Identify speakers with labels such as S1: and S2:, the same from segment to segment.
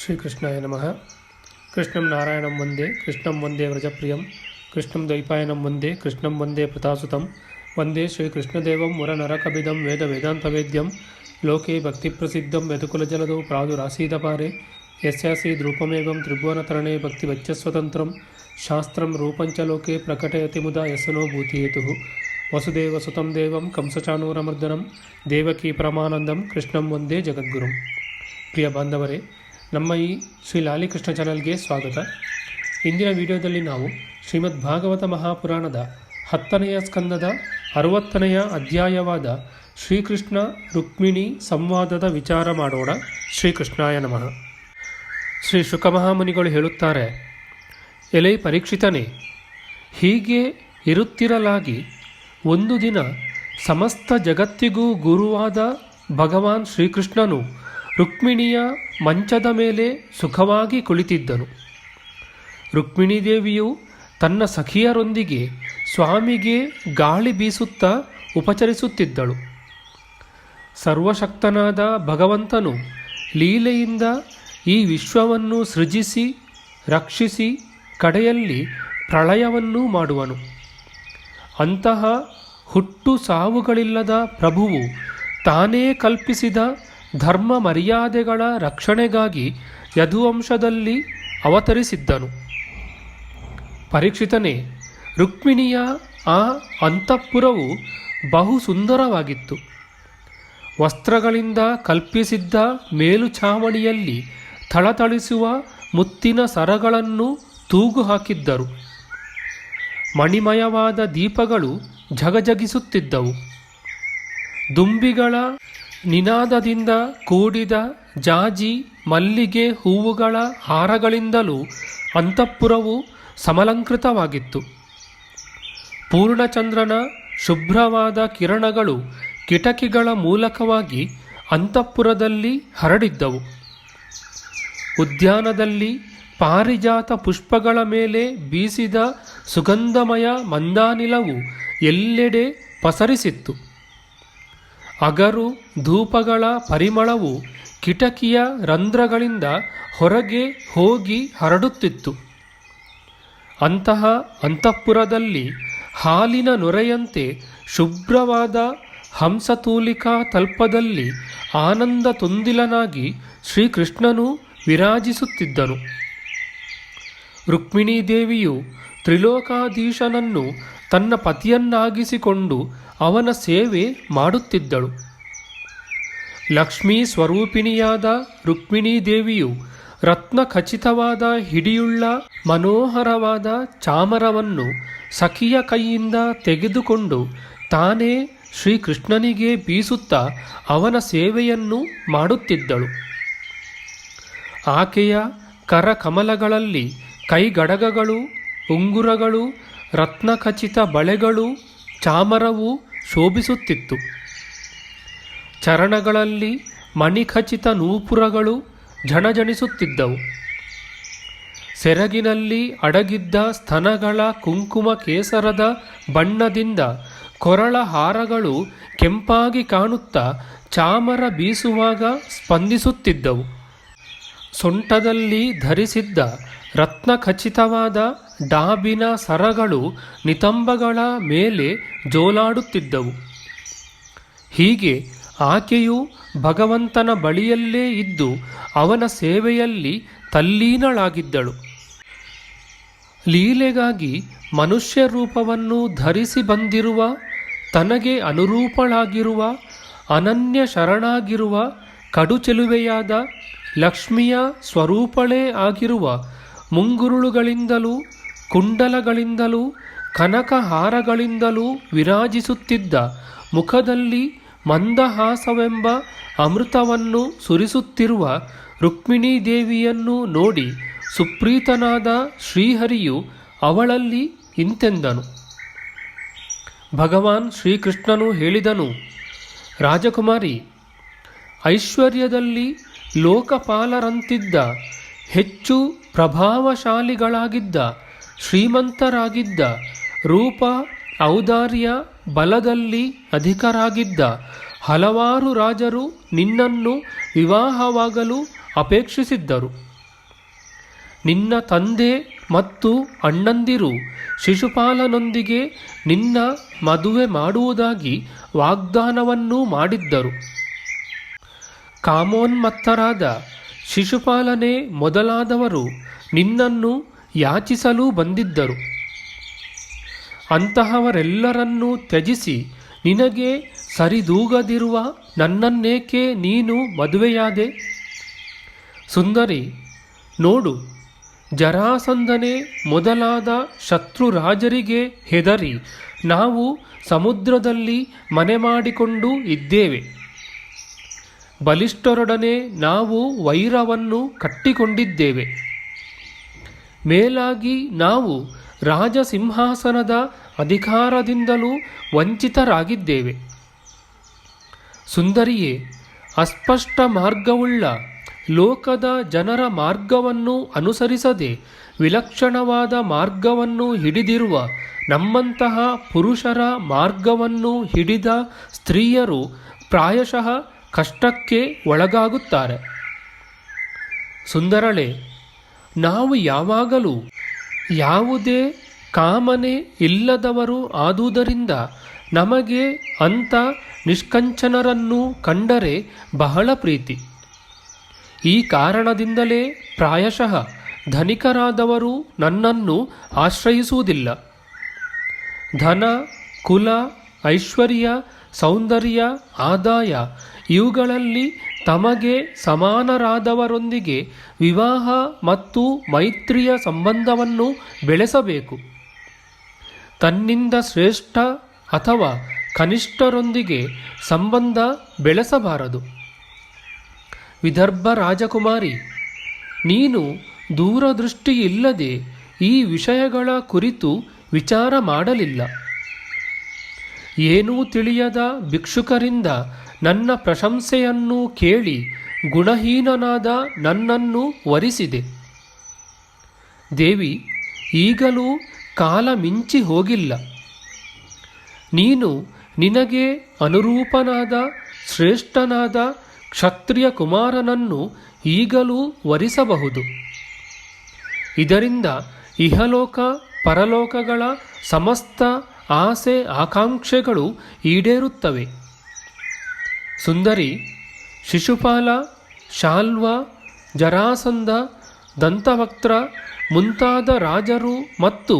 S1: ಶ್ರೀಕೃಷ್ಣಾಯ ನಮಃ. ಕೃಷ್ಣಂ ನಾರಾಯಣಂ ವಂದೇ, ಕೃಷ್ಣಂ ವಂದೇ ವ್ರಜಪ್ರಿಯಂ, ಕೃಷ್ಣಂ ದ್ವೈಪಾಯನಂ ವಂದೇ, ಕೃಷ್ಣಂ ವಂದೇ ಪ್ರತಾಸುತಂ, ವಂದೇ ಶ್ರೀಕೃಷ್ಣದೇವಂ ವರನರಕಬಿದಂ ವೇದ ವೇದಾಂತವೇದ್ಯಂ, ಲೋಕೆ ಭಕ್ತಿಪ್ರಸಿದ್ಧಂ ಯದುಕುಲಜಲದೌ ಪ್ರಾದುರಾಸೀದಪಾರೆ, ಯಸ್ಯಾಸೀದ್ರೂಪಮೇವಂ ತ್ರಿಭುವನತರಣೇ ಭಕ್ತಿವಚ್ಚಸ್ವತಂತ್ರಂ, ಶಾಸ್ತ್ರಂ ರೂಪಂಚ ಲೋಕೆ ಪ್ರಕಟಯತಿ ಮುದಾ ಯಸ್ಸನೋ ಭೂತಿಹೇತುಃ. ವಸುದೇವಸುತಂ ದೇವಂ ಕಂಸಚಾಣೂರಮರ್ದನಂ, ದೇವಕೀ ಪರಮಾನಂದಂ ಕೃಷ್ಣಂ ವಂದೇ ಜಗದ್ಗುರುಂ. ಪ್ರಿಯ ಬಾಂಧವರೇ, ನಮ್ಮ ಈ ಶ್ರೀ ಲಾಲಿಕೃಷ್ಣ ಚಾನಲ್ಗೆ ಸ್ವಾಗತ. ಇಂದಿನ ವಿಡಿಯೋದಲ್ಲಿ ನಾವು ಶ್ರೀಮದ್ ಭಾಗವತ ಮಹಾಪುರಾಣದ 10ನೆಯ ಸ್ಕಂದದ 60ನೆಯ ಅಧ್ಯಾಯವಾದ ಶ್ರೀಕೃಷ್ಣ ರುಕ್ಮಿಣಿ ಸಂವಾದದ ವಿಚಾರ ಮಾಡೋಣ. ಶ್ರೀಕೃಷ್ಣಾಯ ನಮಃ. ಶ್ರೀ ಶುಕಮಹಾಮುನಿಗಳು ಹೇಳುತ್ತಾರೆ, ಎಲೈ ಪರೀಕ್ಷಿತನೇ, ಹೀಗೆ ಇರುತ್ತಿರಲಾಗಿ ಒಂದು ದಿನ ಸಮಸ್ತ ಜಗತ್ತಿಗೂ ಗುರುವಾದ ಭಗವಾನ್ ಶ್ರೀಕೃಷ್ಣನು ರುಕ್ಮಿಣಿಯ ಮಂಚದ ಮೇಲೆ ಸುಖವಾಗಿ ಕುಳಿತಿದ್ದನು. ರುಕ್ಮಿಣೀ ದೇವಿಯು ತನ್ನ ಸಖಿಯರೊಂದಿಗೆ ಸ್ವಾಮಿಗೆ ಗಾಳಿ ಬೀಸುತ್ತಾ ಉಪಚರಿಸುತ್ತಿದ್ದಳು. ಸರ್ವಶಕ್ತನಾದ ಭಗವಂತನು ಲೀಲೆಯಿಂದ ಈ ವಿಶ್ವವನ್ನು ಸೃಜಿಸಿ ರಕ್ಷಿಸಿ ಕಡೆಯಲ್ಲಿ ಪ್ರಳಯವನ್ನು ಮಾಡುವನು. ಅಂತಹ ಹುಟ್ಟು ಸಾವುಗಳಿಲ್ಲದ ಪ್ರಭುವು ತಾನೇ ಕಲ್ಪಿಸಿದ ಧರ್ಮ ಮರ್ಯಾದೆಗಳ ರಕ್ಷಣೆಗಾಗಿ ಯದುವಂಶದಲ್ಲಿ ಅವತರಿಸಿದ್ದನು. ಪರೀಕ್ಷಿತನೇ, ರುಕ್ಮಿಣಿಯ ಆ ಅಂತಃಪುರವು ಬಹು ಸುಂದರವಾಗಿತ್ತು. ವಸ್ತ್ರಗಳಿಂದ ಕಲ್ಪಿಸಿದ್ದ ಮೇಲುಛಾವಣಿಯಲ್ಲಿ ಥಳಥಳಿಸುವ ಮುತ್ತಿನ ಸರಗಳನ್ನು ತೂಗು ಹಾಕಿದ್ದರು. ಮಣಿಮಯವಾದ ದೀಪಗಳು ಝಗಝಗಿಸುತ್ತಿದ್ದವು. ದುಂಬಿಗಳ ನಿನಾದದಿಂದ ಕೂಡಿದ ಜಾಜಿ ಮಲ್ಲಿಗೆ ಹೂವುಗಳ ಹಾರಗಳಿಂದಲೂ ಅಂತಃಪುರವು ಸಮಲಂಕೃತವಾಗಿತ್ತು. ಪೂರ್ಣಚಂದ್ರನ ಶುಭ್ರವಾದ ಕಿರಣಗಳು ಕಿಟಕಿಗಳ ಮೂಲಕವಾಗಿ ಅಂತಃಪುರದಲ್ಲಿ ಹರಡಿದ್ದವು. ಉದ್ಯಾನದಲ್ಲಿ ಪಾರಿಜಾತ ಪುಷ್ಪಗಳ ಮೇಲೆ ಬೀಸಿದ ಸುಗಂಧಮಯ ಮಂದಾನಿಲವು ಎಲ್ಲೆಡೆ ಪಸರಿಸಿತ್ತು. ಅಗರು ಧೂಪಗಳ ಪರಿಮಳವು ಕಿಟಕಿಯ ರಂಧ್ರಗಳಿಂದ ಹೊರಗೆ ಹೋಗಿ ಹರಡುತ್ತಿತ್ತು. ಅಂತಹ ಅಂತಃಪುರದಲ್ಲಿ ಹಾಲಿನ ನೊರೆಯಂತೆ ಶುಭ್ರವಾದ ಹಂಸತೂಲಿಕಾ ತಲ್ಪದಲ್ಲಿ ಆನಂದ ತುಂದಿಲನಾಗಿ ಶ್ರೀಕೃಷ್ಣನು ವಿರಾಜಿಸುತ್ತಿದ್ದನು. ರುಕ್ಮಿಣೀ ದೇವಿಯು ತ್ರಿಲೋಕಾಧೀಶನನ್ನು ತನ್ನ ಪತಿಯನ್ನಾಗಿಸಿಕೊಂಡು ಅವನ ಸೇವೆ ಮಾಡುತ್ತಿದ್ದಳು. ಲಕ್ಷ್ಮೀ ಸ್ವರೂಪಿಣಿಯಾದ ರುಕ್ಮಿಣೀ ದೇವಿಯು ರತ್ನ ಖಚಿತವಾದ ಹಿಡಿಯುಳ್ಳ ಮನೋಹರವಾದ ಚಾಮರವನ್ನು ಸಖಿಯ ಕೈಯಿಂದ ತೆಗೆದುಕೊಂಡು ತಾನೇ ಶ್ರೀಕೃಷ್ಣನಿಗೆ ಬೀಸುತ್ತಾ ಅವನ ಸೇವೆಯನ್ನು ಮಾಡುತ್ತಿದ್ದಳು. ಆಕೆಯ ಕರಕಮಲಗಳಲ್ಲಿ ಕೈಗಡಗಗಳು, ಉಂಗುರಗಳು, ರತ್ನಖಚಿತ ಬಳೆಗಳು, ಚಾಮರವು ಶೋಭಿಸುತ್ತಿತ್ತು. ಚರಣಗಳಲ್ಲಿ ಮಣಿಖಚಿತ ನೂಪುರಗಳು ಝಣಝಣಿಸುತ್ತಿದ್ದವು. ಸೆರಗಿನಲ್ಲಿ ಅಡಗಿದ್ದ ಸ್ತನಗಳ ಕುಂಕುಮ ಕೇಸರದ ಬಣ್ಣದಿಂದ ಕೊರಳ ಹಾರಗಳು ಕೆಂಪಾಗಿ ಕಾಣುತ್ತಾ ಚಾಮರ ಬೀಸುವಾಗ ಸ್ಪಂದಿಸುತ್ತಿದ್ದವು. ಸೊಂಟದಲ್ಲಿ ಧರಿಸಿದ್ದ ರತ್ನಖಚಿತವಾದ ಡಾಬಿನ ಸರಗಳು ನಿತಂಬಗಳ ಮೇಲೆ ಜೋಲಾಡುತ್ತಿದ್ದವು. ಹೀಗೆ ಆಕೆಯು ಭಗವಂತನ ಬಳಿಯಲ್ಲೇ ಇದ್ದು ಅವನ ಸೇವೆಯಲ್ಲಿ ತಲ್ಲೀನಳಾಗಿದ್ದಳು. ಲೀಲೆಗಾಗಿ ಮನುಷ್ಯ ರೂಪವನ್ನು ಧರಿಸಿ ಬಂದಿರುವ, ತನಗೆ ಅನುರೂಪಳಾಗಿರುವ, ಅನನ್ಯ ಶರಣಾಗಿರುವ, ಕಡುಚೆಲುವೆಯಾದ ಲಕ್ಷ್ಮಿಯ ಸ್ವರೂಪಳೇ ಆಗಿರುವ ಮುಂಗುರುಳುಗಳಿಂದಲೂ ಕುಂಡಲಗಳಿಂದಲೂ ಕನಕಹಾರಗಳಿಂದಲೂ ವಿರಾಜಿಸುತ್ತಿದ್ದ ಮುಖದಲ್ಲಿ ಮಂದಹಾಸವೆಂಬ ಅಮೃತವನ್ನು ಸುರಿಸುತ್ತಿರುವ ರುಕ್ಮಿಣೀ ದೇವಿಯನ್ನು ನೋಡಿ ಸುಪ್ರೀತನಾದ ಶ್ರೀಹರಿಯು ಅವಳಲ್ಲಿ ಇಂತೆಂದನು. ಭಗವಾನ್ ಶ್ರೀಕೃಷ್ಣನು ಹೇಳಿದನು, ರಾಜಕುಮಾರಿ, ಐಶ್ವರ್ಯದಲ್ಲಿ ಲೋಕಪಾಲರಂತಿದ್ದ, ಹೆಚ್ಚು ಪ್ರಭಾವಶಾಲಿಗಳಾಗಿದ್ದ, ಶ್ರೀಮಂತರಾಗಿದ್ದ, ರೂಪ ಔದಾರ್ಯ ಬಲದಲ್ಲಿ ಅಧಿಕರಾಗಿದ್ದ ಹಲವಾರು ರಾಜರು ನಿನ್ನನ್ನು ವಿವಾಹವಾಗಲು ಅಪೇಕ್ಷಿಸಿದ್ದರು. ನಿನ್ನ ತಂದೆ ಮತ್ತು ಅಣ್ಣಂದಿರು ಶಿಶುಪಾಲನೊಂದಿಗೆ ನಿನ್ನ ಮದುವೆ ಮಾಡುವುದಾಗಿ ವಾಗ್ದಾನವನ್ನೂ ಮಾಡಿದ್ದರು. ಕಾಮೋನ್ಮತ್ತರಾದ ಶಿಶುಪಾಲನೆ ಮೊದಲಾದವರು ನಿನ್ನನ್ನು ಯಾಚಿಸಲು ಬಂದಿದ್ದರು. ಅಂತಹವರೆಲ್ಲರನ್ನೂ ತ್ಯಜಿಸಿ ನಿನಗೆ ಸರಿದೂಗದಿರುವ ನನ್ನನ್ನೇಕೆ ನೀನು ಮದುವೆಯಾದೆ? ಸುಂದರಿ, ನೋಡು, ಜರಾಸಂಧನೆ ಮೊದಲಾದ ಶತ್ರುರಾಜರಿಗೆ ಹೆದರಿ ನಾವು ಸಮುದ್ರದಲ್ಲಿ ಮನೆ ಮಾಡಿಕೊಂಡು ಇದ್ದೇವೆ. ಬಲಿಷ್ಠರೊಡನೆ ನಾವು ವೈರವನ್ನು ಕಟ್ಟಿಕೊಂಡಿದ್ದೇವೆ. ಮೇಲಾಗಿ ನಾವು ರಾಜಸಿಂಹಾಸನದ ಅಧಿಕಾರದಿಂದಲೂ ವಂಚಿತರಾಗಿದ್ದೇವೆ. ಸುಂದರಿಯೇ, ಅಸ್ಪಷ್ಟ ಮಾರ್ಗವುಳ್ಳ ಲೋಕದ ಜನರ ಮಾರ್ಗವನ್ನು ಅನುಸರಿಸದೆ ವಿಲಕ್ಷಣವಾದ ಮಾರ್ಗವನ್ನು ಹಿಡಿದಿರುವ ನಮ್ಮಂತಹ ಪುರುಷರ ಮಾರ್ಗವನ್ನು ಹಿಡಿದ ಸ್ತ್ರೀಯರು ಪ್ರಾಯಶಃ ಕಷ್ಟಕ್ಕೆ ಒಳಗಾಗುತ್ತಾರೆ. ಸುಂದರಳೆ, ನಾವು ಯಾವಾಗಲೂ ಯಾವುದೇ ಕಾಮನೆ ಇಲ್ಲದವರು ಆದುದರಿಂದ ನಮಗೆ ಅಂಥ ನಿಷ್ಕಂಚನರನ್ನು ಕಂಡರೆ ಬಹಳ ಪ್ರೀತಿ. ಈ ಕಾರಣದಿಂದಲೇ ಪ್ರಾಯಶಃ ಧನಿಕರಾದವರು ನನ್ನನ್ನು ಆಶ್ರಯಿಸುವುದಿಲ್ಲ. ಧನ, ಕುಲ, ಐಶ್ವರ್ಯ, ಸೌಂದರ್ಯ, ಆದಾಯ ಇವುಗಳಲ್ಲಿ ತಮಗೆ ಸಮಾನರಾದವರೊಂದಿಗೆ ವಿವಾಹ ಮತ್ತು ಮೈತ್ರಿಯ ಸಂಬಂಧವನ್ನು ಬೆಳೆಸಬೇಕು. ತನ್ನಿಂದ ಶ್ರೇಷ್ಠ ಅಥವಾ ಕನಿಷ್ಠರೊಂದಿಗೆ ಸಂಬಂಧ ಬೆಳೆಸಬಾರದು. ವಿದರ್ಭ ರಾಜಕುಮಾರಿ, ನೀನು ದೂರದೃಷ್ಟಿಯಿಲ್ಲದೆ ಈ ವಿಷಯಗಳ ಕುರಿತು ವಿಚಾರ ಮಾಡಲಿಲ್ಲ. ಏನೂ ತಿಳಿಯದ ಭಿಕ್ಷುಕರಿಂದ ನನ್ನ ಪ್ರಶಂಸೆಯನ್ನು ಕೇಳಿ ಗುಣಹೀನನಾದ ನನ್ನನ್ನು ವರಿಸಿದೆ. ದೇವಿ, ಈಗಲೂ ಕಾಲ ಮಿಂಚಿ ಹೋಗಿಲ್ಲ. ನೀನು ನಿನಗೆ ಅನುರೂಪನಾದ ಶ್ರೇಷ್ಠನಾದ ಕ್ಷತ್ರಿಯ ಕುಮಾರನನ್ನು ಈಗಲೂ ವರಿಸಬಹುದು. ಇದರಿಂದ ಇಹಲೋಕ ಪರಲೋಕಗಳ ಸಮಸ್ತ ಆಸೆ ಆಕಾಂಕ್ಷೆಗಳು ಈಡೇರುತ್ತವೆ. ಸುಂದರಿ, ಶಿಶುಪಾಲ, ಶಾಲ್ವ, ಜರಾಸಂಧ, ದಂತವಕ್ತ್ರ ಮುಂತಾದ ರಾಜರು ಮತ್ತು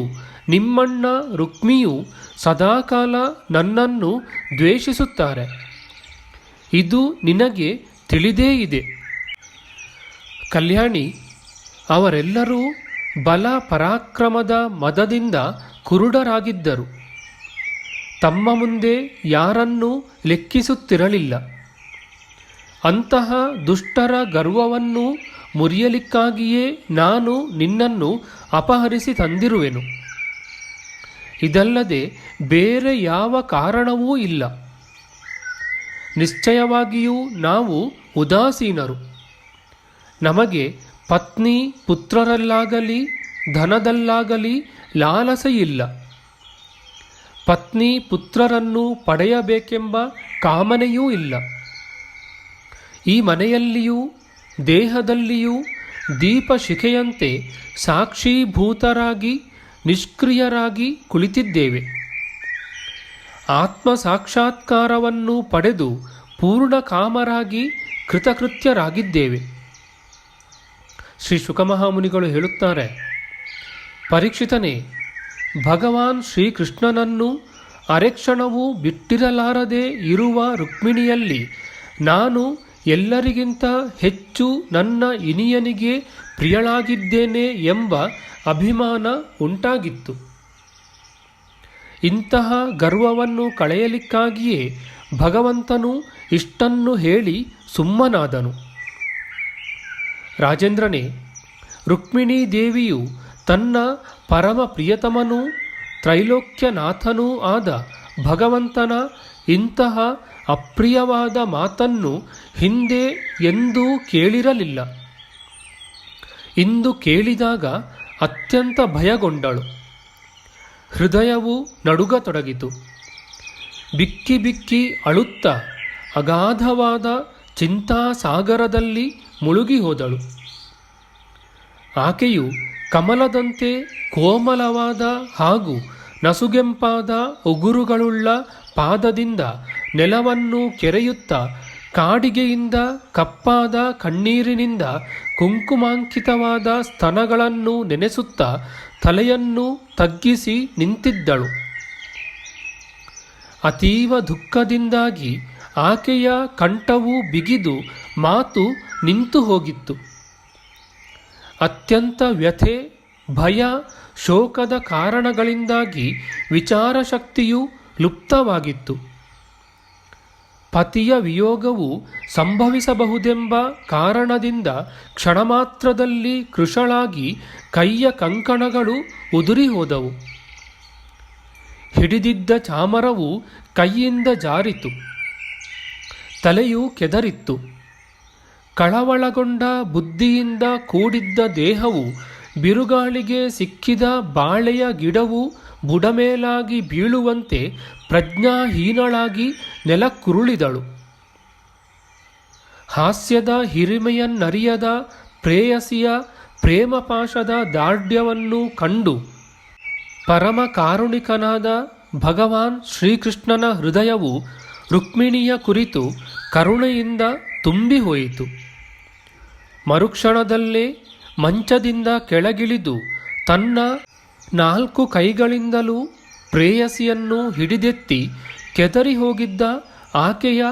S1: ನಿಮ್ಮಣ್ಣ ರುಕ್ಮಿಯು ಸದಾಕಾಲ ನನ್ನನ್ನು ದ್ವೇಷಿಸುತ್ತಾರೆ. ಇದು ನಿನಗೆ ತಿಳಿದೇ ಇದೆ. ಕಲ್ಯಾಣಿ, ಅವರೆಲ್ಲರೂ ಬಲ ಪರಾಕ್ರಮದ ಮದದಿಂದ ಕುರುಡರಾಗಿದ್ದರು. ತಮ್ಮ ಮುಂದೆ ಯಾರನ್ನೂ ಲೆಕ್ಕಿಸುತ್ತಿರಲಿಲ್ಲ. ಅಂತಹ ದುಷ್ಟರ ಗರ್ವವನ್ನು ಮುರಿಯಲಿಕ್ಕಾಗಿಯೇ ನಾನು ನಿನ್ನನ್ನು ಅಪಹರಿಸಿ ತಂದಿರುವೆನು. ಇದಲ್ಲದೆ ಬೇರೆ ಯಾವ ಕಾರಣವೂ ಇಲ್ಲ. ನಿಶ್ಚಯವಾಗಿಯೂ ನಾವು ಉದಾಸೀನರು. ನಮಗೆ ಪತ್ನಿ ಪುತ್ರರಲ್ಲಾಗಲಿ ಧನದಲ್ಲಾಗಲಿ ಲಾಲಸೆಯಿಲ್ಲ. ಪತ್ನಿ ಪುತ್ರರನ್ನು ಪಡೆಯಬೇಕೆಂಬ ಕಾಮನೆಯೂ ಇಲ್ಲ. ಈ ಮನೆಯಲ್ಲಿಯೂ ದೇಹದಲ್ಲಿಯೂ ದೀಪಶಿಖೆಯಂತೆ ಸಾಕ್ಷೀಭೂತರಾಗಿ ನಿಷ್ಕ್ರಿಯರಾಗಿ ಕುಳಿತಿದ್ದೇವೆ. ಆತ್ಮ ಸಾಕ್ಷಾತ್ಕಾರವನ್ನು ಪಡೆದು ಪೂರ್ಣ ಕಾಮರಾಗಿ ಕೃತಕೃತ್ಯರಾಗಿದ್ದೇವೆ. ಶ್ರೀ ಶುಕಮಹಾಮುನಿಗಳು ಹೇಳುತ್ತಾರೆ, ಪರೀಕ್ಷಿತನೇ, ಭಗವಾನ್ ಶ್ರೀಕೃಷ್ಣನನ್ನು ಅರೆಕ್ಷಣವೂ ಬಿಟ್ಟಿರಲಾರದೆ ಇರುವ ರುಕ್ಮಿಣಿಯಲ್ಲಿ ನಾನು ಎಲ್ಲರಿಗಿಂತ ಹೆಚ್ಚು ನನ್ನ ಇನಿಯನಿಗೆ ಪ್ರಿಯಳಾಗಿದ್ದೇನೆ ಎಂಬ ಅಭಿಮಾನ ಉಂಟಾಗಿತ್ತು. ಇಂತಹ ಗರ್ವವನ್ನು ಕಳೆಯಲಿಕ್ಕಾಗಿಯೇ ಭಗವಂತನು ಇಷ್ಟನ್ನು ಹೇಳಿ ಸುಮ್ಮನಾದನು. ರಾಜೇಂದ್ರನೇ, ರುಕ್ಮಿಣೀ ದೇವಿಯು ತನ್ನ ಪರಮ ಪ್ರಿಯತಮನೂ ತ್ರೈಲೋಕ್ಯನಾಥನೂ ಆದ ಭಗವಂತನ ಇಂತಹ ಅಪ್ರಿಯವಾದ ಮಾತನ್ನು ಹಿಂದೆ ಎಂದೂ ಕೇಳಿರಲಿಲ್ಲ. ಇಂದು ಕೇಳಿದಾಗ ಅತ್ಯಂತ ಭಯಗೊಂಡಳು. ಹೃದಯವು ನಡುಗತೊಡಗಿತು. ಬಿಕ್ಕಿ ಬಿಕ್ಕಿ ಅಳುತ್ತಾ ಅಗಾಧವಾದ ಚಿಂತಾಸಾಗರದಲ್ಲಿ ಮುಳುಗಿ ಹೋದಳು. ಆಕೆಯು ಕಮಲದಂತೆ ಕೋಮಲವಾದ ಹಾಗೂ ನಸುಗೆಂಪಾದ ಉಗುರುಗಳುಳ್ಳ ಪಾದದಿಂದ ನೆಲವನ್ನು ಕೆರೆಯುತ್ತಾ ಕಾಡಿಗೆಯಿಂದ ಕಪ್ಪಾದ ಕಣ್ಣೀರಿನಿಂದ ಕುಂಕುಮಾಂಕಿತವಾದ ಸ್ತನಗಳನ್ನು ನೆನೆಸುತ್ತಾ ತಲೆಯನ್ನು ತಗ್ಗಿಸಿ ನಿಂತಿದ್ದಳು. ಅತೀವ ದುಃಖದಿಂದಾಗಿ ಆಕೆಯ ಕಂಠವು ಬಿಗಿದು ಮಾತು ನಿಂತು ಹೋಗಿತ್ತು. ಅತ್ಯಂತ ವ್ಯಥೆ, ಭಯ, ಶೋಕದ ಕಾರಣಗಳಿಂದಾಗಿ ವಿಚಾರಶಕ್ತಿಯು ಲುಪ್ತವಾಗಿತ್ತು. ಪತಿಯ ವಿಯೋಗವು ಸಂಭವಿಸಬಹುದೆಂಬ ಕಾರಣದಿಂದ ಕ್ಷಣಮಾತ್ರದಲ್ಲಿ ಕೃಶಳಾಗಿ ಕೈಯ ಕಂಕಣಗಳು ಉದುರಿ ಹೋದವು. ಹಿಡಿದಿದ್ದ ಚಾಮರವು ಕೈಯಿಂದ ಜಾರಿತು. ತಲೆಯು ಕೆದರಿತ್ತು. ಕಳವಳಗೊಂಡ ಬುದ್ಧಿಯಿಂದ ಕೂಡಿದ್ದ ದೇಹವು ಬಿರುಗಾಳಿಗೆ ಸಿಕ್ಕಿದ ಬಾಳೆಯ ಗಿಡವು ಬುಡಮೇಲಾಗಿ ಬೀಳುವಂತೆ ಪ್ರಜ್ಞಾಹೀನಳಾಗಿ ನೆಲಕ್ಕುರುಳಿದಳು. ಹಾಸ್ಯದ ಹಿರಿಮೆಯನ್ನರಿಯದ ಪ್ರೇಯಸಿಯ ಪ್ರೇಮಪಾಶದ ದಾರ್ಢ್ಯವನ್ನು ಕಂಡು ಪರಮ ಕಾರುಣಿಕನಾದ ಭಗವಾನ್ ಶ್ರೀಕೃಷ್ಣನ ಹೃದಯವು ರುಕ್ಮಿಣಿಯ ಕುರಿತು ಕರುಣೆಯಿಂದ ತುಂಬಿ ಹೋಯಿತು. ಮರುಕ್ಷಣದಲ್ಲೇ ಮಂಚದಿಂದ ಕೆಳಗಿಳಿದು ತನ್ನ 4 ಕೈಗಳಿಂದಲೂ ಪ್ರೇಯಸಿಯನ್ನು ಹಿಡಿದೆತ್ತಿ ಕೆದರಿ ಹೋಗಿದ್ದ ಆಕೆಯ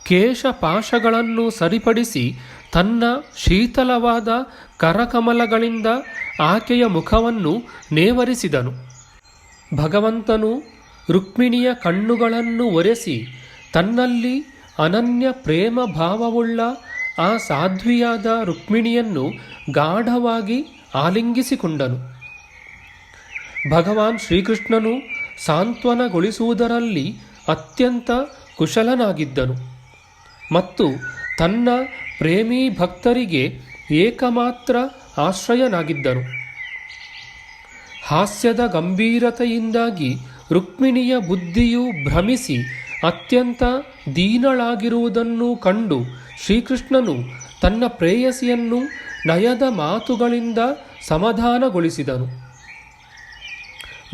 S1: ಕೇಶಪಾಶಗಳನ್ನು ಸರಿಪಡಿಸಿ ತನ್ನ ಶೀತಲವಾದ ಕರಕಮಲಗಳಿಂದ ಆಕೆಯ ಮುಖವನ್ನು ನೇವರಿಸಿದನು. ಭಗವಂತನು ರುಕ್ಮಿಣಿಯ ಕಣ್ಣುಗಳನ್ನು ಒರೆಸಿ ತನ್ನಲ್ಲಿ ಅನನ್ಯ ಪ್ರೇಮ ಭಾವವುಳ್ಳ ಆ ಸಾಧ್ವಿಯಾದ ರುಕ್ಮಿಣಿಯನ್ನು ಗಾಢವಾಗಿ ಆಲಿಂಗಿಸಿಕೊಂಡನು. ಭಗವಾನ್ ಶ್ರೀಕೃಷ್ಣನು ಸಾಂತ್ವನಗೊಳಿಸುವುದರಲ್ಲಿ ಅತ್ಯಂತ ಕುಶಲನಾಗಿದ್ದನು ಮತ್ತು ತನ್ನ ಪ್ರೇಮೀ ಭಕ್ತರಿಗೆ ಏಕಮಾತ್ರ ಆಶ್ರಯನಾಗಿದ್ದನು. ಹಾಸ್ಯದ ಗಂಭೀರತೆಯಿಂದಾಗಿ ರುಕ್ಮಿಣಿಯ ಬುದ್ಧಿಯು ಭ್ರಮಿಸಿ ಅತ್ಯಂತ ದೀನಳಾಗಿರುವುದನ್ನು ಕಂಡು ಶ್ರೀಕೃಷ್ಣನು ತನ್ನ ಪ್ರೇಯಸಿಯನ್ನು ನಯದ ಮಾತುಗಳಿಂದ ಸಮಾಧಾನಗೊಳಿಸಿದನು.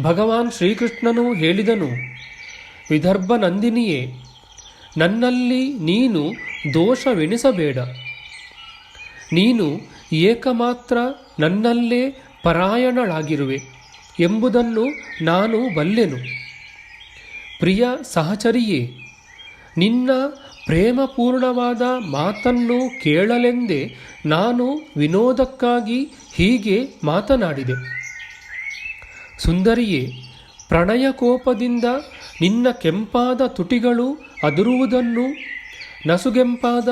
S1: ಭಗವಾನ್ ಶ್ರೀಕೃಷ್ಣನು ಹೇಳಿದನು, ವಿದರ್ಭ ನಂದಿನಿಯೇ, ನನ್ನಲ್ಲಿ ನೀನು ದೋಷವೆಣಿಸಬೇಡ. ನೀನು ಏಕಮಾತ್ರ ನನ್ನಲ್ಲೇ ಪರಾಯಣಳಾಗಿರುವೆ ಎಂಬುದನ್ನು ನಾನು ಬಲ್ಲೆನು. ಪ್ರಿಯ ಸಹಚರಿಯೇ, ನಿನ್ನ ಪ್ರೇಮಪೂರ್ಣವಾದ ಮಾತನ್ನು ಕೇಳಲೆಂದೇ ನಾನು ವಿನೋದಕ್ಕಾಗಿ ಹೀಗೆ ಮಾತನಾಡಿದೆ. ಸುಂದರಿಯೇ, ಪ್ರಣಯ ಕೋಪದಿಂದ ನಿನ್ನ ಕೆಂಪಾದ ತುಟಿಗಳು ಅದುರುವುದನ್ನು, ನಸುಗೆಂಪಾದ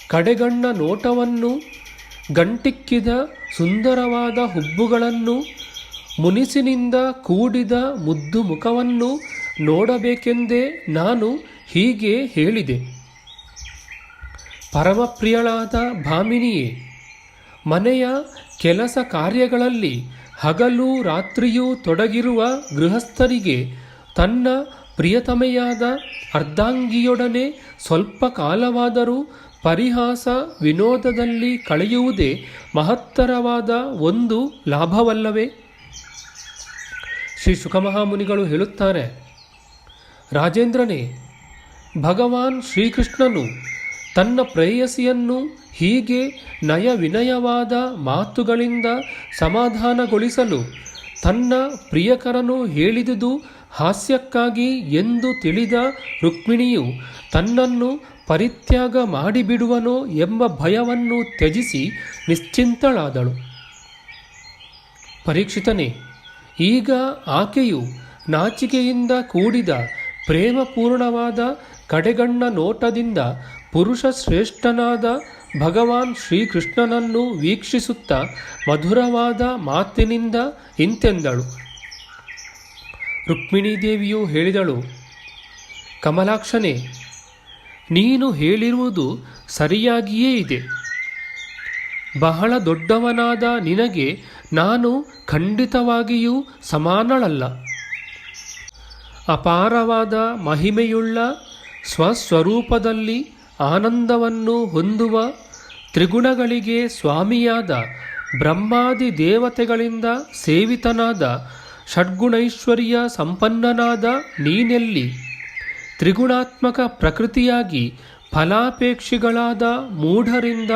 S1: ಕಡೆಗಣ್ಣ ನೋಟವನ್ನು, ಗಂಟಿಕ್ಕಿದ ಸುಂದರವಾದ ಹುಬ್ಬುಗಳನ್ನು, ಮುನಿಸಿನಿಂದ ಕೂಡಿದ ಮುದ್ದು ಮುಖವನ್ನು ನೋಡಬೇಕೆಂದೇ ನಾನು ಹೀಗೆ ಹೇಳಿದೆ. ಪರಮಪ್ರಿಯಳಾದ ಭಾಮಿನಿಯೇ, ಮನೆಯ ಕೆಲಸ ಕಾರ್ಯಗಳಲ್ಲಿ ಹಗಲು ರಾತ್ರಿಯೂ ತೊಡಗಿರುವ ಗೃಹಸ್ಥರಿಗೆ ತನ್ನ ಪ್ರಿಯತಮೆಯಾದ ಅರ್ಧಾಂಗಿಯೊಡನೆ ಸ್ವಲ್ಪ ಕಾಲವಾದರೂ ಪರಿಹಾಸ ವಿನೋದದಲ್ಲಿ ಕಳೆಯುವುದೇ ಮಹತ್ತರವಾದ ಒಂದು ಲಾಭವಲ್ಲವೇ? ಶ್ರೀ ಶುಕಮಹಾಮುನಿಗಳು ಹೇಳುತ್ತಾರೆ, ರಾಜೇಂದ್ರನೇ, ಭಗವಾನ್ ಶ್ರೀಕೃಷ್ಣನು ತನ್ನ ಪ್ರೇಯಸಿಯನ್ನು ಹೀಗೆ ನಯ ವಿನಯವಾದ ಮಾತುಗಳಿಂದ ಸಮಾಧಾನಗೊಳಿಸಲು ತನ್ನ ಪ್ರಿಯಕರನು ಹೇಳಿದುದು ಹಾಸ್ಯಕ್ಕಾಗಿ ಎಂದು ತಿಳಿದ ರುಕ್ಮಿಣಿಯು ತನ್ನನ್ನು ಪರಿತ್ಯಾಗ ಮಾಡಿಬಿಡುವನೋ ಎಂಬ ಭಯವನ್ನು ತ್ಯಜಿಸಿ ನಿಶ್ಚಿಂತಳಾದಳು. ಪರೀಕ್ಷಿತನೇ, ಈಗ ಆಕೆಯು ನಾಚಿಕೆಯಿಂದ ಕೂಡಿದ ಪ್ರೇಮಪೂರ್ಣವಾದ ಕಡೆಗಣ್ಣ ನೋಟದಿಂದ ಪುರುಷ ಶ್ರೇಷ್ಠನಾದ ಭಗವಾನ್ ಶ್ರೀಕೃಷ್ಣನನ್ನು ವೀಕ್ಷಿಸುತ್ತಾ ಮಧುರವಾದ ಮಾತಿನಿಂದ ಇಂತೆಂದಳು. ರುಕ್ಮಿಣೀದೇವಿಯು ಹೇಳಿದಳು, ಕಮಲಾಕ್ಷನೇ, ನೀನು ಹೇಳಿರುವುದು ಸರಿಯಾಗಿಯೇ ಇದೆ. ಬಹಳ ದೊಡ್ಡವನಾದ ನಿನಗೆ ನಾನು ಖಂಡಿತವಾಗಿಯೂ ಸಮಾನಳಲ್ಲ. ಅಪಾರವಾದ ಮಹಿಮೆಯುಳ್ಳ ಸ್ವಸ್ವರೂಪದಲ್ಲಿ ಆನಂದವನ್ನು ಹೊಂದುವ ತ್ರಿಗುಣಗಳಿಗೆ ಸ್ವಾಮಿಯಾದ ಬ್ರಹ್ಮಾದಿ ದೇವತೆಗಳಿಂದ ಸೇವಿತನಾದ ಷಡ್ಗುಣೈಶ್ವರ್ಯ ಸಂಪನ್ನನಾದ ನೀನೆಲ್ಲಿ ತ್ರಿಗುಣಾತ್ಮಕ ಪ್ರಕೃತಿಯಾಗಿ ಫಲಾಪೇಕ್ಷಿಗಳಾದ ಮೂಢರಿಂದ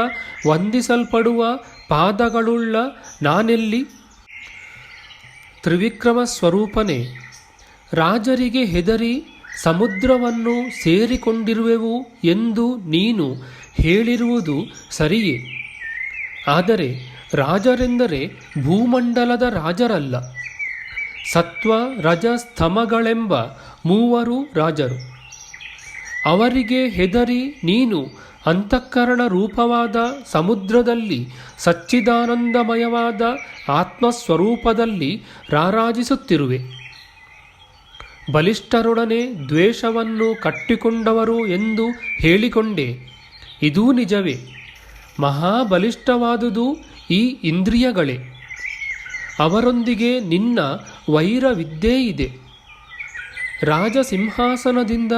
S1: ವಂದಿಸಲ್ಪಡುವ ಪಾದಗಳುಳ್ಳ ನಾನೆಲ್ಲಿ? ತ್ರಿವಿಕ್ರಮ ಸ್ವರೂಪನೇ, ರಾಜರಿಗೆ ಹೆದರಿ ಸಮುದ್ರವನ್ನು ಸೇರಿಕೊಂಡಿರುವೆವು ಎಂದು ನೀನು ಹೇಳಿರುವುದು ಸರಿಯೇ. ಆದರೆ ರಾಜರೆಂದರೆ ಭೂಮಂಡಲದ ರಾಜರಲ್ಲ. ಸತ್ವ ರಜ ಸ್ತಮಗಳೆಂಬ ಮೂವರು ರಾಜರು. ಅವರಿಗೆ ಹೆದರಿ ನೀನು ಅಂತಃಕರಣ ರೂಪವಾದ ಸಮುದ್ರದಲ್ಲಿ ಸಚ್ಚಿದಾನಂದಮಯವಾದ ಆತ್ಮಸ್ವರೂಪದಲ್ಲಿ ರಾರಾಜಿಸುತ್ತಿರುವೆ. ಬಲಿಷ್ಠರೊಡನೆ ದ್ವೇಷವನ್ನು ಕಟ್ಟಿಕೊಂಡವರು ಎಂದು ಹೇಳಿಕೊಂಡೆ. ಇದೂ ನಿಜವೇ. ಮಹಾಬಲಿಷ್ಠವಾದುದು ಈ ಇಂದ್ರಿಯಗಳೇ. ಅವರೊಂದಿಗೆ ನಿನ್ನ ವೈರವಿದ್ದೇ ಇದೆ. ರಾಜಸಿಂಹಾಸನದಿಂದ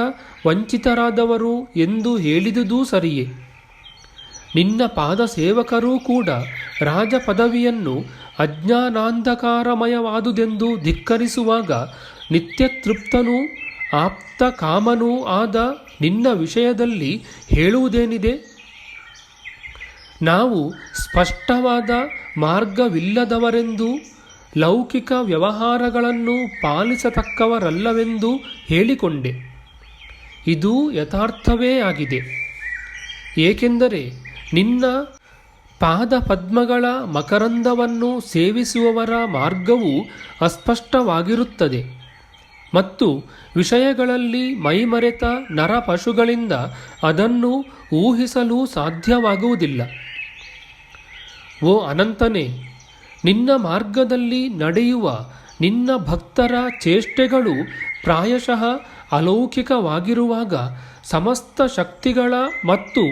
S1: ವಂಚಿತರಾದವರು ಎಂದು ಹೇಳಿದುದೂ ಸರಿಯೇ. ನಿನ್ನ ಪಾದ ಸೇವಕರೂ ಕೂಡ ರಾಜ ಪದವಿಯನ್ನು ಅಜ್ಞಾನಾಂಧಕಾರಮಯವಾದುದೆಂದು ಧಿಕ್ಕರಿಸುವಾಗ ನಿತ್ಯತೃಪ್ತನೂ ಆಪ್ತ ಕಾಮನೂ ಆದ ನಿನ್ನ ವಿಷಯದಲ್ಲಿ ಹೇಳುವುದೇನಿದೆ? ನಾವು ಸ್ಪಷ್ಟವಾದ ಮಾರ್ಗವಿಲ್ಲದವರೆಂದು ಲೌಕಿಕ ವ್ಯವಹಾರಗಳನ್ನು ಪಾಲಿಸತಕ್ಕವರಲ್ಲವೆಂದು ಹೇಳಿಕೊಂಡೆ. ಇದು ಯಥಾರ್ಥವೇ ಆಗಿದೆ. ಏಕೆಂದರೆ ನಿನ್ನ ಪಾದಪದ್ಮಗಳ ಮಕರಂದವನ್ನು ಸೇವಿಸುವವರ ಮಾರ್ಗವು ಅಸ್ಪಷ್ಟವಾಗಿರುತ್ತದೆ ಮತ್ತು ವಿಷಯಗಳಲ್ಲಿ ಮೈಮರೆತ ನರಪಶುಗಳಿಂದ ಅದನ್ನು ಊಹಿಸಲು ಸಾಧ್ಯವಾಗುವುದಿಲ್ಲ. ಓ ಅನಂತನೇ, ನಿನ್ನ ಮಾರ್ಗದಲ್ಲಿ ನಡೆಯುವ ನಿನ್ನ ಭಕ್ತರ ಚೇಷ್ಟೆಗಳು ಪ್ರಾಯಶಃ ಅಲೌಕಿಕವಾಗಿರುವಾಗ ಸಮಸ್ತ ಶಕ್ತಿಗಳ ಮತ್ತು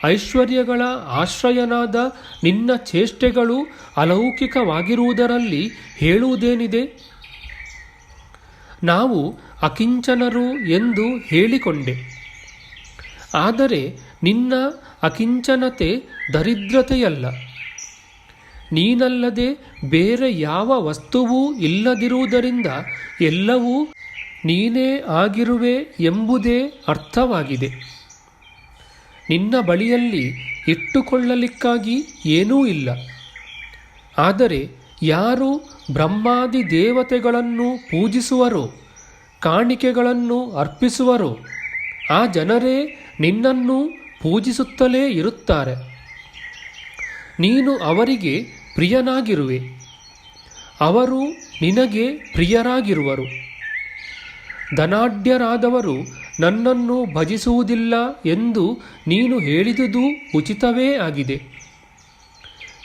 S1: ಐಶ್ವರ್ಯಗಳ ಆಶ್ರಯನಾದ ನಿನ್ನ ಚೇಷ್ಟೆಗಳು ಅಲೌಕಿಕವಾಗಿರುವುದರಲ್ಲಿ ಹೇಳುವುದೇನಿದೆ? ನಾವು ಅಕಿಂಚನರು ಎಂದು ಹೇಳಿಕೊಂಡೆ. ಆದರೆ ನಿನ್ನ ಅಕಿಂಚನತೆ ದರಿದ್ರತೆಯಲ್ಲ. ನೀನಲ್ಲದೆ ಬೇರೆ ಯಾವ ವಸ್ತುವೂ ಇಲ್ಲದಿರುವುದರಿಂದ ಎಲ್ಲವೂ ನೀನೇ ಆಗಿರುವೆ ಎಂಬುದೇ ಅರ್ಥವಾಗಿದೆ. ನಿನ್ನ ಬಳಿಯಲ್ಲಿ ಇಟ್ಟುಕೊಳ್ಳಲಿಕ್ಕಾಗಿ ಏನೂ ಇಲ್ಲ. ಆದರೆ ಯಾರು ಬ್ರಹ್ಮಾದಿ ದೇವತೆಗಳನ್ನು ಪೂಜಿಸುವರೋ, ಕಾಣಿಕೆಗಳನ್ನು ಅರ್ಪಿಸುವರೋ, ಆ ಜನರೇ ನಿನ್ನನ್ನು ಪೂಜಿಸುತ್ತಲೇ ಇರುತ್ತಾರೆ. ನೀನು ಅವರಿಗೆ ಪ್ರಿಯನಾಗಿರುವೆ, ಅವರು ನಿನಗೆ ಪ್ರಿಯರಾಗಿರುವರು. ಧನಾಢ್ಯರಾದವರು ನನ್ನನ್ನು ಭಜಿಸುವುದಿಲ್ಲ ಎಂದು ನೀನು ಹೇಳಿದುದು ಉಚಿತವೇ ಆಗಿದೆ.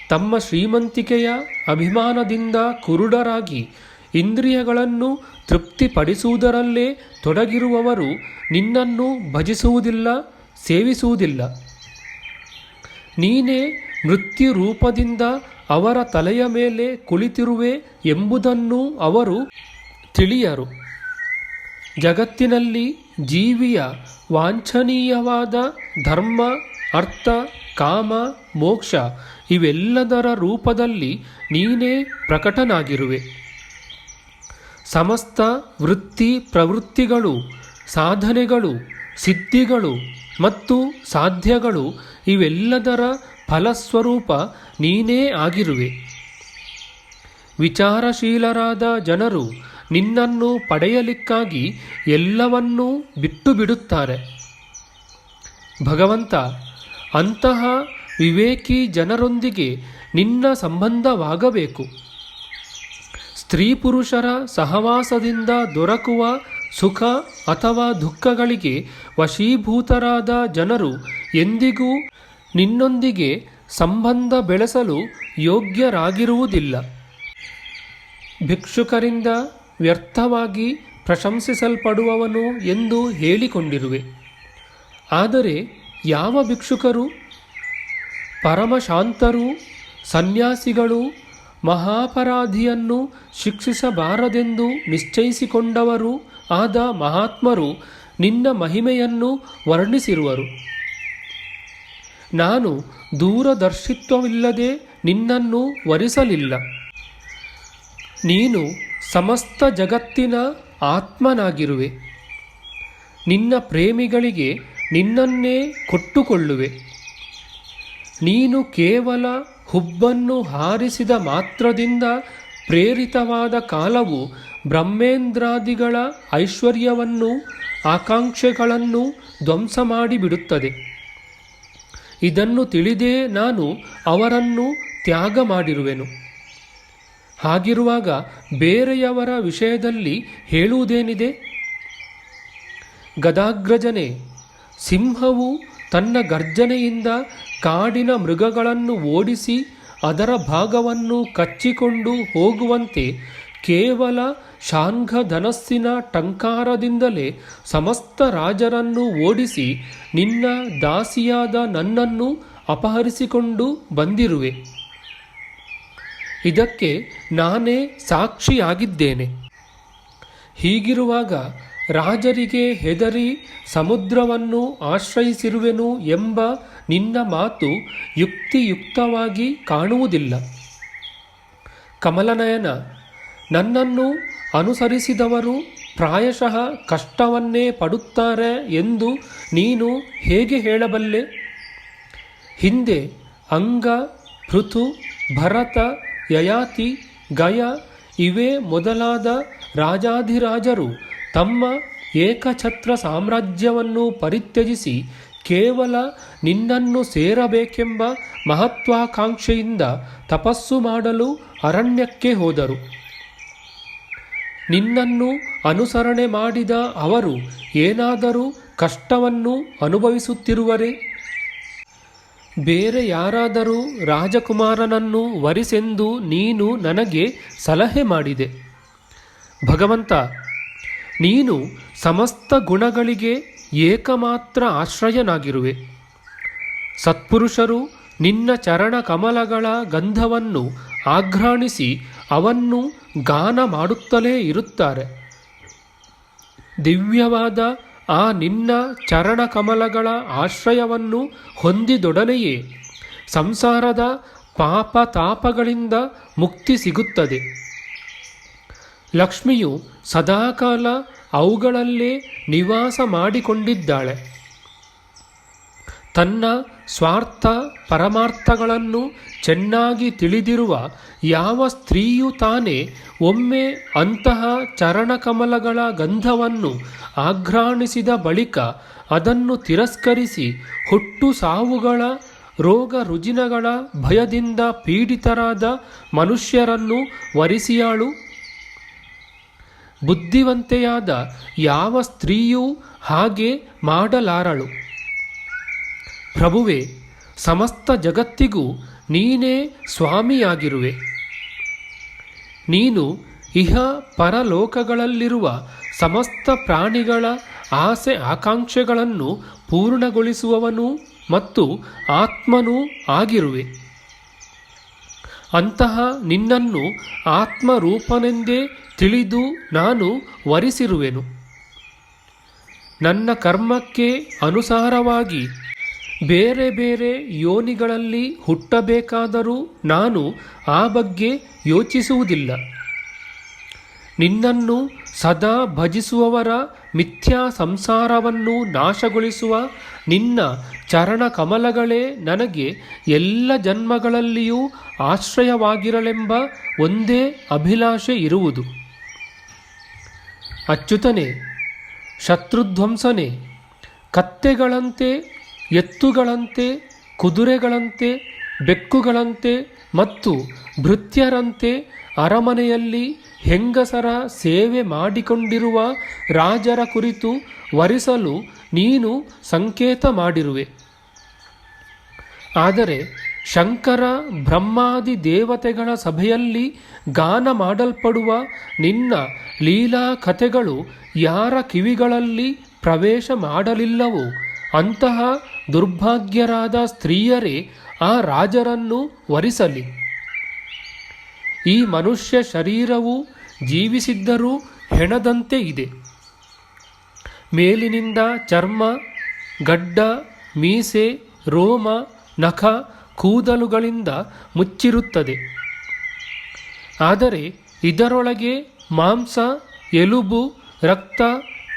S1: ತಮ್ಮ ಶ್ರೀಮಂತಿಕೆಯ ಅಭಿಮಾನದಿಂದ ಕುರುಡರಾಗಿ ಇಂದ್ರಿಯಗಳನ್ನು ತೃಪ್ತಿಪಡಿಸುವುದರಲ್ಲೇ ತೊಡಗಿರುವವರು ನಿನ್ನನ್ನು ಭಜಿಸುವುದಿಲ್ಲ, ಸೇವಿಸುವುದಿಲ್ಲ. ನೀನೇ ಮೃತ್ಯು ರೂಪದಿಂದ ಅವರ ತಲೆಯ ಮೇಲೆ ಕುಳಿತಿರುವೆ ಎಂಬುದನ್ನು ಅವರು ತಿಳಿಯರು. ಜಗತ್ತಿನಲ್ಲಿ ಜೀವಿಯ ವಾಂಛನೀಯವಾದ ಧರ್ಮ, ಅರ್ಥ, ಕಾಮ, ಮೋಕ್ಷ ಇವೆಲ್ಲದರ ರೂಪದಲ್ಲಿ ನೀನೇ ಪ್ರಕಟನಾಗಿರುವೆ. ಸಮಸ್ತ ವೃತ್ತಿ ಪ್ರವೃತ್ತಿಗಳು, ಸಾಧನೆಗಳು, ಸಿದ್ಧಿಗಳು ಮತ್ತು ಸಾಧ್ಯಗಳು ಇವೆಲ್ಲದರ ಫಲಸ್ವರೂಪ ನೀನೇ ಆಗಿರುವೆ. ವಿಚಾರಶೀಲರಾದ ಜನರು ನಿನ್ನನ್ನು ಪಡೆಯಲಿಕ್ಕಾಗಿ ಎಲ್ಲವನ್ನೂ ಬಿಟ್ಟು ಬಿಡುತ್ತಾರೆ. ಭಗವಂತ, ಅಂತಹ ವಿವೇಕಿ ಜನರೊಂದಿಗೆ ನಿನ್ನ ಸಂಬಂಧವಾಗಬೇಕು. ಸ್ತ್ರೀ ಪುರುಷರ ಸಹವಾಸದಿಂದ ದೊರಕುವ ಸುಖ ಅಥವಾ ದುಃಖಗಳಿಗೆ ವಶೀಭೂತರಾದ ಜನರು ಎಂದಿಗೂ ನಿನ್ನೊಂದಿಗೆ ಸಂಬಂಧ ಬೆಳೆಸಲು ಯೋಗ್ಯರಾಗಿರುವುದಿಲ್ಲ. ಭಿಕ್ಷುಕರಿಂದ ವ್ಯರ್ಥವಾಗಿ ಪ್ರಶಂಸಿಸಲ್ಪಡುವವನು ಎಂದು ಹೇಳಿಕೊಂಡಿರುವೆ. ಆದರೆ ಯಾವ ಭಿಕ್ಷುಕರು? ಪರಮಶಾಂತರು, ಸನ್ಯಾಸಿಗಳು, ಮಹಾಪರಾಧಿಯನ್ನು ಶಿಕ್ಷಿಸಬಾರದೆಂದು ನಿಶ್ಚಯಿಸಿಕೊಂಡವರು ಆದ ಮಹಾತ್ಮರು ನಿನ್ನ ಮಹಿಮೆಯನ್ನು ವರ್ಣಿಸಿರುವರು. ನಾನು ದೂರದರ್ಶಿತ್ವವಿಲ್ಲದೆ ನಿನ್ನನ್ನು ವರಿಸಲಿಲ್ಲ. ನೀನು ಸಮಸ್ತ ಜಗತ್ತಿನ ಆತ್ಮನಾಗಿರುವೆ. ನಿನ್ನ ಪ್ರೇಮಿಗಳಿಗೆ ನಿನ್ನನ್ನೇ ಕೊಟ್ಟುಕೊಳ್ಳುವೆ. ನೀನು ಕೇವಲ ಹುಬ್ಬನ್ನು ಹಾರಿಸಿದ ಮಾತ್ರದಿಂದ ಪ್ರೇರಿತವಾದ ಕಾಲವು ಬ್ರಹ್ಮೇಂದ್ರಾದಿಗಳ ಐಶ್ವರ್ಯವನ್ನು ಆಕಾಂಕ್ಷೆಗಳನ್ನು ಧ್ವಂಸ ಮಾಡಿಬಿಡುತ್ತದೆ. ಇದನ್ನು ತಿಳಿದೇ ನಾನು ಅವರನ್ನು ತ್ಯಾಗ ಮಾಡಿರುವೆನು. ಹಾಗಿರುವಾಗ ಬೇರೆಯವರ ವಿಷಯದಲ್ಲಿ ಹೇಳುವುದೇನಿದೆ? ಗದಾಗ್ರಜನೆ, ಸಿಂಹವು ತನ್ನ ಗರ್ಜನೆಯಿಂದ ಕಾಡಿನ ಮೃಗಗಳನ್ನು ಓಡಿಸಿ ಅದರ ಭಾಗವನ್ನು ಕಚ್ಚಿಕೊಂಡು ಹೋಗುವಂತೆ ಕೇವಲ ಶಾಂಘಧನಸ್ಸಿನ ಟಂಕಾರದಿಂದಲೇ ಸಮಸ್ತ ರಾಜರನ್ನು ಓಡಿಸಿ ನಿನ್ನ ದಾಸಿಯಾದ ನನ್ನನ್ನು ಅಪಹರಿಸಿಕೊಂಡು ಬಂದಿರುವೆ. ಇದಕ್ಕೆ ನಾನೇ ಸಾಕ್ಷಿಯಾಗಿದ್ದೇನೆ. ಹೀಗಿರುವಾಗ ರಾಜರಿಗೆ ಹೆದರಿ ಸಮುದ್ರವನ್ನು ಆಶ್ರಯಿಸಿರುವೆನು ಎಂಬ ನಿನ್ನ ಮಾತು ಯುಕ್ತಿಯುಕ್ತವಾಗಿ ಕಾಣುವುದಿಲ್ಲ. ಕಮಲನಯನ, ನನ್ನನ್ನು ಅನುಸರಿಸಿದವರು ಪ್ರಾಯಶಃ ಕಷ್ಟವನ್ನೇ ಪಡುತ್ತಾರೆ ಎಂದು ನೀನು ಹೇಗೆ ಹೇಳಬಲ್ಲೆ? ಹಿಂದೆ ಅಂಗ, ಪೃಥು, ಭರತ, ಯಯಾತಿ, ಗಯ ಇವೇ ಮೊದಲಾದ ರಾಜಾಧಿರಾಜರು ತಮ್ಮ ಏಕಛತ್ರ ಸಾಮ್ರಾಜ್ಯವನ್ನು ಪರಿತ್ಯಜಿಸಿ ಕೇವಲ ನಿನ್ನನ್ನು ಸೇರಬೇಕೆಂಬ ಮಹತ್ವಾಕಾಂಕ್ಷೆಯಿಂದ ತಪಸ್ಸು ಮಾಡಲು ಅರಣ್ಯಕ್ಕೆ ಹೋದರು. ನಿನ್ನನ್ನು ಅನುಸರಣೆ ಮಾಡಿದ ಅವರು ಏನಾದರೂ ಕಷ್ಟವನ್ನು ಅನುಭವಿಸುತ್ತಿರುವರೇ? ಬೇರೆ ಯಾರಾದರೂ ರಾಜಕುಮಾರನನ್ನು ವರಿಸೆಂದು ನೀನು ನನಗೆ ಸಲಹೆ ಮಾಡಿದೆ. ಭಗವಂತ, ನೀನು ಸಮಸ್ತ ಗುಣಗಳಿಗೆ ಏಕಮಾತ್ರ ಆಶ್ರಯನಾಗಿರುವೆ. ಸತ್ಪುರುಷರು ನಿನ್ನ ಚರಣ ಕಮಲಗಳ ಗಂಧವನ್ನು ಆಘ್ರಾಣಿಸಿ ಅವನ್ನು ಗಾನ ಮಾಡುತ್ತಲೇ ಇರುತ್ತಾರೆ. ದಿವ್ಯವಾದ ಆ ನಿನ್ನ ಚರಣ ಕಮಲಗಳ ಆಶ್ರಯವನ್ನು ಹೊಂದಿದೊಡನೆಯೇ ಸಂಸಾರದ ಪಾಪ ತಾಪಗಳಿಂದ ಮುಕ್ತಿ ಸಿಗುತ್ತದೆ. ಲಕ್ಷ್ಮಿಯು ಸದಾಕಾಲ ಅವುಗಳಲ್ಲೇ ನಿವಾಸ ಮಾಡಿಕೊಂಡಿದ್ದಾಳೆ. ತನ್ನ ಸ್ವಾರ್ಥ ಪರಮಾರ್ಥಗಳನ್ನು ಚೆನ್ನಾಗಿ ತಿಳಿದಿರುವ ಯಾವ ಸ್ತ್ರೀಯೂ ತಾನೇ ಒಮ್ಮೆ ಅಂತಹ ಚರಣಕಮಲಗಳ ಗಂಧವನ್ನು ಆಘ್ರಾಣಿಸಿದ ಬಳಿಕ ಅದನ್ನು ತಿರಸ್ಕರಿಸಿ ಹುಟ್ಟು ಸಾವುಗಳ ರೋಗ ರುಜಿನಗಳ ಭಯದಿಂದ ಪೀಡಿತರಾದ ಮನುಷ್ಯರನ್ನು ವರಿಸಿಯಾಳು? ಬುದ್ಧಿವಂತೆಯಾದ ಯಾವ ಸ್ತ್ರೀಯೂ ಹಾಗೆ ಮಾಡಲಾರಳು. ಪ್ರಭುವೇ, ಸಮಸ್ತ ಜಗತ್ತಿಗೂ ನೀನೇ ಸ್ವಾಮಿಯಾಗಿರುವೆ. ನೀನು ಇಹ ಪರಲೋಕಗಳಲ್ಲಿರುವ ಸಮಸ್ತ ಪ್ರಾಣಿಗಳ ಆಸೆ ಆಕಾಂಕ್ಷೆಗಳನ್ನು ಪೂರ್ಣಗೊಳಿಸುವವನೂ ಮತ್ತು ಆತ್ಮನೂ ಆಗಿರುವೆ. ಅಂತಹ ನಿನ್ನನ್ನು ಆತ್ಮರೂಪನೆಂದೇ ತಿಳಿದು ನಾನು ವರಿಸಿರುವೆನು. ನನ್ನ ಕರ್ಮಕ್ಕೆ ಅನುಸಾರವಾಗಿ ಬೇರೆ ಬೇರೆ ಯೋನಿಗಳಲ್ಲಿ ಹುಟ್ಟಬೇಕಾದರೂ ನಾನು ಆ ಬಗ್ಗೆ ಯೋಚಿಸುವುದಿಲ್ಲ. ನಿನ್ನನ್ನು ಸದಾ ಭಜಿಸುವವರ ಮಿಥ್ಯಾ ಸಂಸಾರವನ್ನು ನಾಶಗೊಳಿಸುವ ನಿನ್ನ ಚರಣ ಕಮಲಗಳೇ ನನಗೆ ಎಲ್ಲ ಜನ್ಮಗಳಲ್ಲಿಯೂ ಆಶ್ರಯವಾಗಿರಲೆಂಬ ಒಂದೇ ಅಭಿಲಾಷೆ ಇರುವುದು. ಅಚ್ಯುತನೇ, ಶತ್ರುಧ್ವಂಸನೇ, ಕತ್ತೆಗಳಂತೆ, ಎತ್ತುಗಳಂತೆ, ಕುದುರೆಗಳಂತೆ, ಬೆಕ್ಕುಗಳಂತೆ ಮತ್ತು ಭೃತ್ಯರಂತೆ ಅರಮನೆಯಲ್ಲಿ ಹೆಂಗಸರ ಸೇವೆ ಮಾಡಿಕೊಂಡಿರುವ ರಾಜರ ಕುರಿತು ವರಿಸಲು ನೀನು ಸಂಕೇತ ಮಾಡಿರುವೆ. ಆದರೆ ಶಂಕರ ಬ್ರಹ್ಮಾದಿ ದೇವತೆಗಳ ಸಭೆಯಲ್ಲಿ ಗಾನ ಮಾಡಲ್ಪಡುವ ನಿನ್ನ ಲೀಲಾ ಕಥೆಗಳು ಯಾರ ಕಿವಿಗಳಲ್ಲಿ ಪ್ರವೇಶ ಮಾಡಲಿಲ್ಲವೋ ಅಂತಹ ದುರ್ಭಾಗ್ಯರಾದ ಸ್ತ್ರೀಯರೇ ಆ ರಾಜರನ್ನು ವರಿಸಲಿ. ಈ ಮನುಷ್ಯ ಶರೀರವು ಜೀವಿಸಿದ್ದರೂ ಹೆಣದಂತೆ ಇದೆ. ಮೇಲಿನಿಂದ ಚರ್ಮ, ಗಡ್ಡ, ಮೀಸೆ, ರೋಮ, ನಖ ಕೂದಲುಗಳಿಂದ ಮುಚ್ಚಿರುತ್ತದೆ. ಆದರೆ ಇದರೊಳಗೆ ಮಾಂಸ, ಎಲುಬು, ರಕ್ತ,